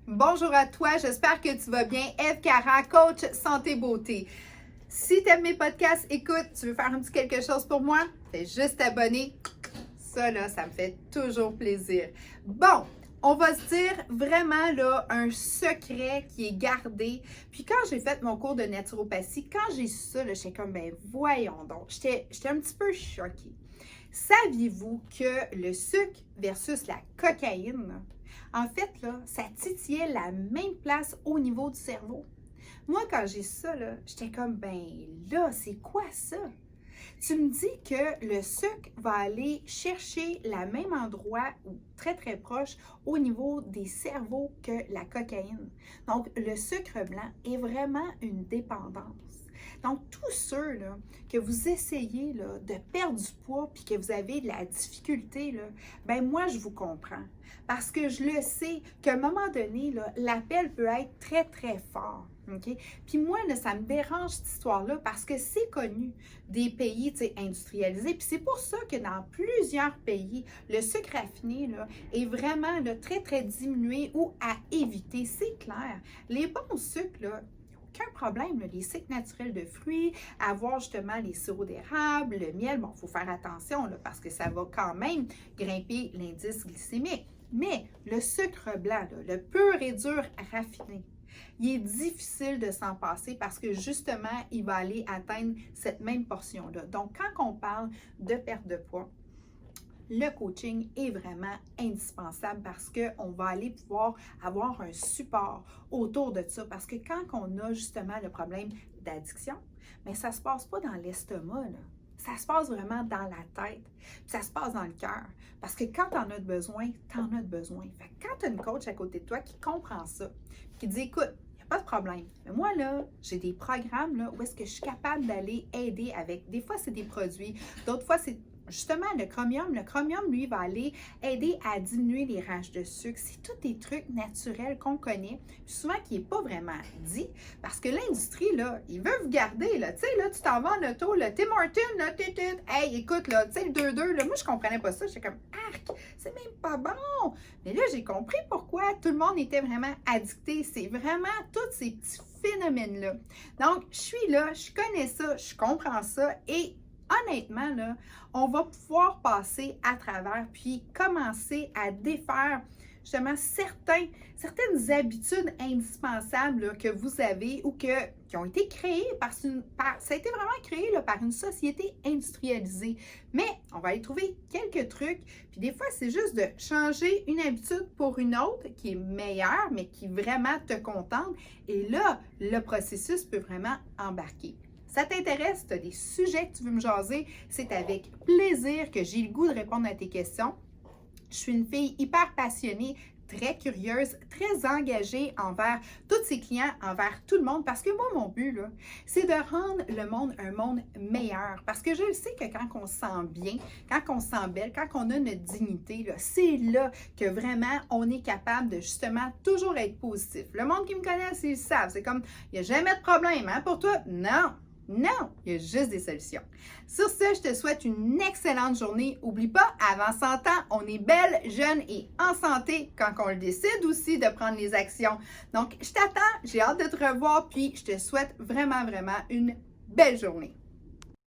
Bonjour à toi, j'espère que tu vas bien. Eve Cara, coach santé beauté. Si tu aimes mes podcasts, écoute, tu veux faire un petit quelque chose pour moi? Fais juste t'abonner. Ça, là, ça me fait toujours plaisir. Bon, on va se dire vraiment là un secret qui est gardé. Puis quand j'ai fait mon cours de naturopathie, quand j'ai su ça, là, j'étais comme, ben voyons donc. J'étais un petit peu choquée. Saviez-vous que le sucre versus la cocaïne, en fait, là, ça titillait la même place au niveau du cerveau? Moi, quand j'ai ça, là, j'étais comme, ben là, c'est quoi ça? Tu me dis que le sucre va aller chercher le même endroit ou très très proche au niveau des cerveaux que la cocaïne. Donc, le sucre blanc est vraiment une dépendance. Donc, tous ceux là, que vous essayez là, de perdre du poids puis que vous avez de la difficulté, là, ben moi, je vous comprends. Parce que je le sais qu'à un moment donné, l'appel peut être très, très fort. Okay? Puis moi, là, ça me dérange cette histoire-là parce que c'est connu des pays industrialisés. Puis c'est pour ça que dans plusieurs pays, le sucre raffiné là, est vraiment là, très, très diminué ou à éviter. C'est clair. Les bons sucres, là, aucun problème, là, les sucres naturels de fruits, avoir justement les sirops d'érable, le miel, bon, il faut faire attention là, parce que ça va quand même grimper l'indice glycémique. Mais le sucre blanc, là, le pur et dur raffiné, il est difficile de s'en passer parce que justement, il va aller atteindre cette même portion-là. Donc, quand on parle de perte de poids, le coaching est vraiment indispensable parce qu'on va aller pouvoir avoir un support autour de ça. Parce que quand on a justement le problème d'addiction, mais ça ne se passe pas dans l'estomac, là. Ça se passe vraiment dans la tête, puis ça se passe dans le cœur. Parce que quand tu en as besoin, tu en as besoin. Fait que quand tu as une coach à côté de toi qui comprend ça, qui dit, écoute, il n'y a pas de problème. Mais moi, là, j'ai des programmes là, où est-ce que je suis capable d'aller aider avec. Des fois, c'est des produits. D'autres fois, c'est justement le chromium. Le chromium, lui, va aller aider à diminuer les râches de sucre. C'est tous des trucs naturels qu'on connaît, puis souvent qui n'est pas vraiment dit, parce que l'industrie, là, ils veulent vous garder, là. Tu sais, là, tu t'en vas en auto, là, Tim Hortons, là, hey, écoute, là, tu sais, le 2-2, là, moi, je comprenais pas ça. J'étais comme, arc, c'est même pas bon. Mais là, j'ai compris pourquoi tout le monde était vraiment addicté. C'est vraiment tous ces petits phénomènes-là. Donc, je suis là, je connais ça, je comprends ça, et honnêtement, là, on va pouvoir passer à travers puis commencer à défaire justement certaines habitudes indispensables là, que vous avez ou qui ont été créées ça a été vraiment créé là, par une société industrialisée. Mais on va aller trouver quelques trucs. Puis des fois, c'est juste de changer une habitude pour une autre qui est meilleure, mais qui vraiment te contente. Et là, le processus peut vraiment embarquer. Ça t'intéresse, tu as des sujets que tu veux me jaser, c'est avec plaisir que j'ai le goût de répondre à tes questions. Je suis une fille hyper passionnée, très curieuse, très engagée envers tous ses clients, envers tout le monde, parce que moi, mon but, là, c'est de rendre le monde un monde meilleur. Parce que je sais que quand on se sent bien, quand on se sent belle, quand on a notre dignité, là, c'est là que vraiment on est capable de justement toujours être positif. Le monde qui me connaît, ils le savent. C'est comme, il n'y a jamais de problème, hein, pour toi? Non! Non, il y a juste des solutions. Sur ce, je te souhaite une excellente journée. N'oublie pas, avant 100 ans, on est belle, jeune et en santé quand on le décide aussi de prendre les actions. Donc, je t'attends, j'ai hâte de te revoir, puis je te souhaite vraiment, vraiment une belle journée.